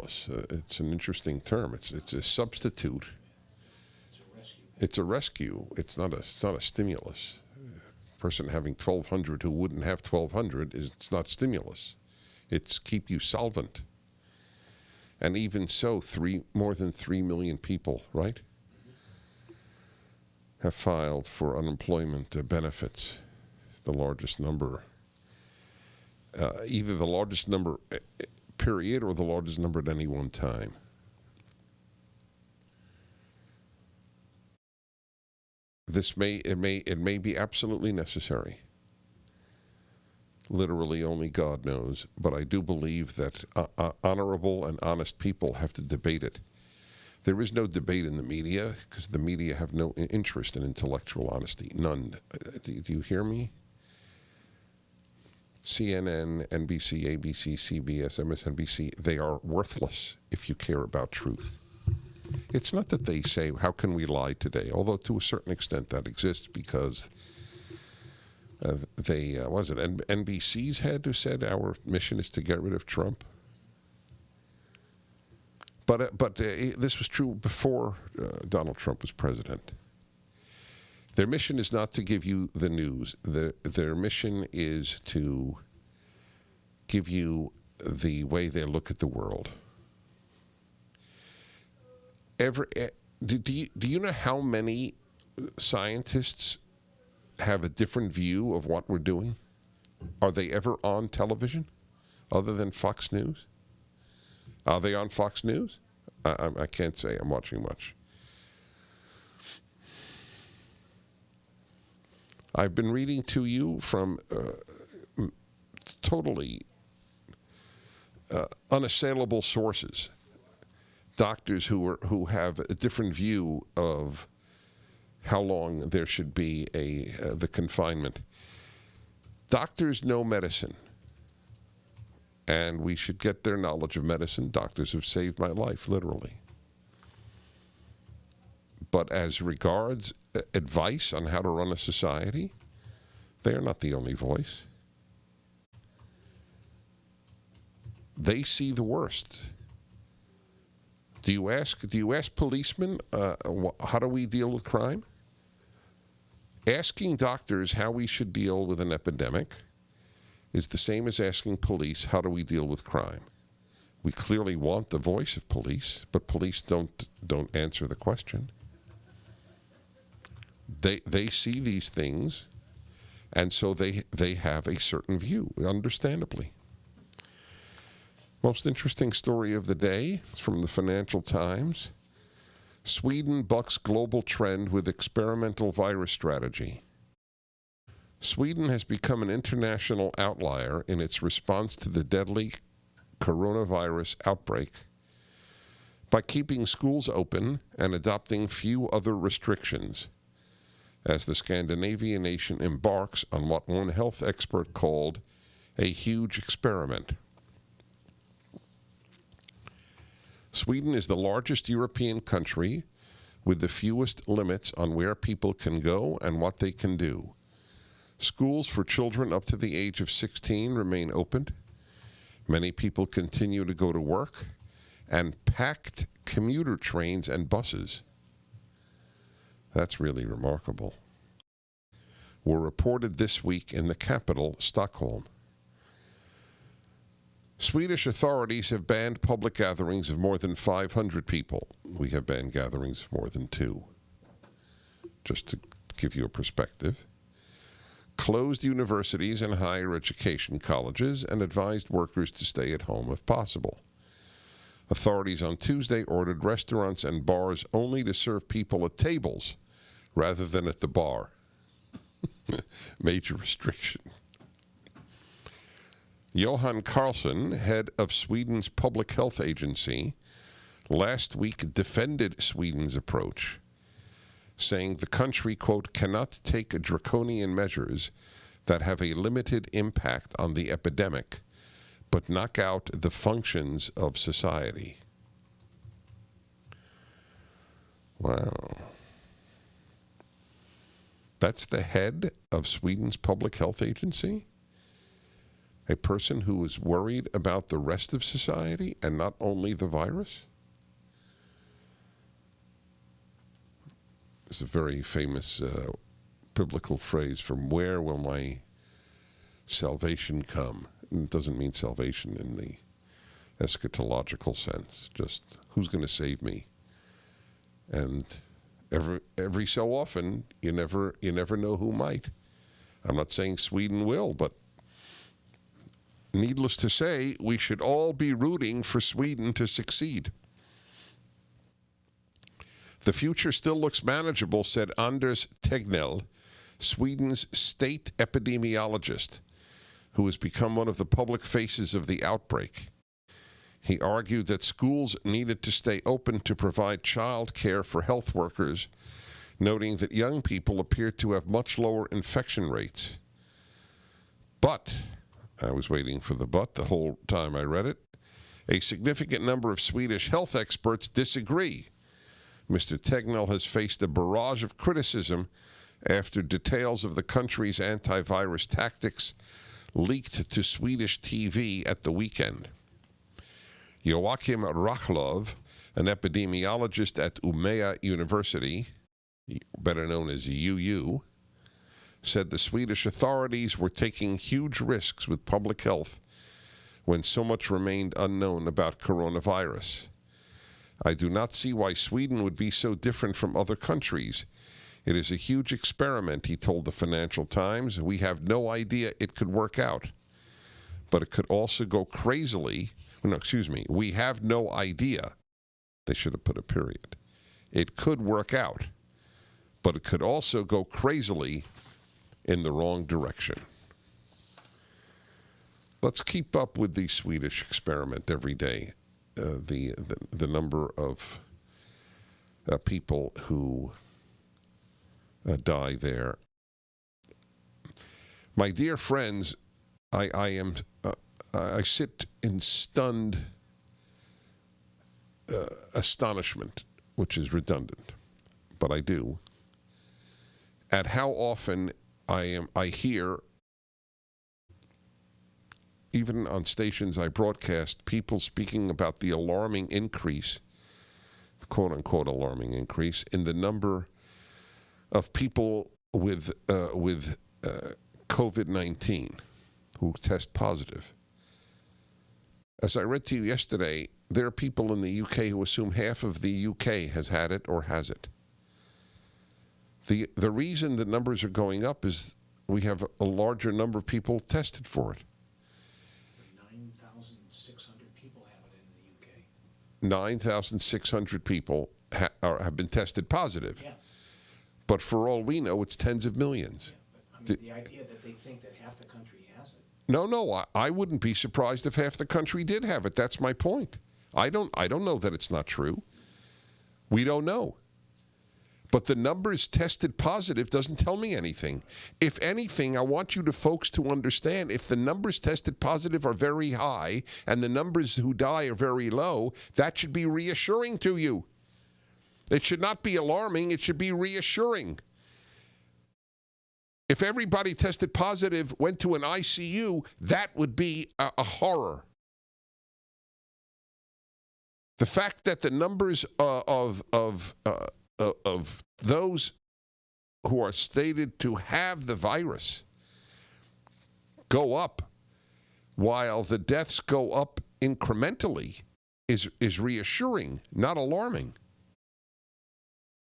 stimulus. It's an interesting term. It's a substitute. It's a rescue. It's a rescue. It's not a stimulus. A person having 1,200 who wouldn't have 1,200 it's not stimulus. It's keep you solvent. And even so, more than 3 million people, right, have filed for unemployment benefits. The largest number, either the largest number period or the largest number at any one time. It may be absolutely necessary. Literally, only God knows. But I do believe that honorable and honest people have to debate it. There is no debate in the media because the media have no interest in intellectual honesty. None. Do you hear me? CNN, NBC, ABC, CBS, MSNBC, they are worthless if you care about truth. It's not that they say, how can we lie today? Although to a certain extent that exists because NBC's head who said our mission is to get rid of Trump? But this was true before Donald Trump was president. Their mission is not to give you the news. Their mission is to give you the way they look at the world. Do you know how many scientists have a different view of what we're doing? Are they ever on television other than Fox News? Are they on Fox News? I can't say. I'm watching much. I've been reading to you from totally unassailable sources, doctors who have a different view of how long there should be the confinement. Doctors know medicine, and we should get their knowledge of medicine. Doctors have saved my life, literally. But as regards advice on how to run a society, they are not the only voice. They see the worst. Do you ask policemen, how do we deal with crime? Asking doctors how we should deal with an epidemic is the same as asking police, how do we deal with crime? We clearly want the voice of police, but police don't answer the question. They see these things, and so they have a certain view, understandably. Most interesting story of the day is from the Financial Times. Sweden bucks global trend with experimental virus strategy. Sweden has become an international outlier in its response to the deadly coronavirus outbreak by keeping schools open and adopting few other restrictions, as the Scandinavian nation embarks on what one health expert called a huge experiment. Sweden is the largest European country with the fewest limits on where people can go and what they can do. Schools for children up to the age of 16 remain open. Many people continue to go to work, and packed commuter trains and buses. That's really remarkable. Were reported this week in the capital, Stockholm. Swedish authorities have banned public gatherings of more than 500 people. We have banned gatherings of more than 2. Just to give you a perspective. Closed universities and higher education colleges and advised workers to stay at home if possible. Authorities on Tuesday ordered restaurants and bars only to serve people at tables rather than at the bar. Major restriction. Johan Carlson, head of Sweden's public health agency, last week defended Sweden's approach, saying the country, quote, cannot take draconian measures that have a limited impact on the epidemic, but knock out the functions of society. Wow. That's the head of Sweden's public health agency? A person who is worried about the rest of society and not only the virus? It's a very famous biblical phrase, from where will my salvation come? And it doesn't mean salvation in the eschatological sense, just who's going to save me? And every so often, you never know who might. I'm not saying Sweden will, but needless to say, we should all be rooting for Sweden to succeed. The future still looks manageable, said Anders Tegnell, Sweden's state epidemiologist, who has become one of the public faces of the outbreak. He argued that schools needed to stay open to provide child care for health workers, noting that young people appeared to have much lower infection rates. But, I was waiting for the but the whole time I read it, a significant number of Swedish health experts disagree. Mr. Tegnell has faced a barrage of criticism after details of the country's antivirus tactics leaked to Swedish TV at the weekend. Joachim Rachlov, an epidemiologist at Umeå University, better known as UU, said the Swedish authorities were taking huge risks with public health when so much remained unknown about coronavirus. I do not see why Sweden would be so different from other countries. It is a huge experiment, he told the Financial Times. We have no idea it could work out. But it could also go crazily. No, excuse me. We have no idea. They should have put a period. It could work out, but it could also go crazily in the wrong direction. Let's keep up with the Swedish experiment every day. The number of people who die there. My dear friends, I sit in stunned astonishment, which is redundant, but I do, at how often I hear, even on stations I broadcast, people speaking about the alarming increase, quote-unquote alarming increase, in the number of people with COVID-19 who test positive. As I read to you yesterday, there are people in the UK who assume half of the UK has had it or has it. The reason the numbers are going up is we have a larger number of people tested for it. 9,600 people have it in the UK. 9,600 people have been tested positive. Yeah. But for all we know, it's tens of millions. Yeah, but I mean, the idea that they think that half the country has it. No, I wouldn't be surprised if half the country did have it. That's my point. I don't know that it's not true. We don't know. But the numbers tested positive doesn't tell me anything. If anything, I want you folks to understand, if the numbers tested positive are very high and the numbers who die are very low, that should be reassuring to you. It should not be alarming. It should be reassuring. If everybody tested positive, went to an ICU, that would be a horror. The fact that the numbers of those who are stated to have the virus go up while the deaths go up incrementally is reassuring, not alarming.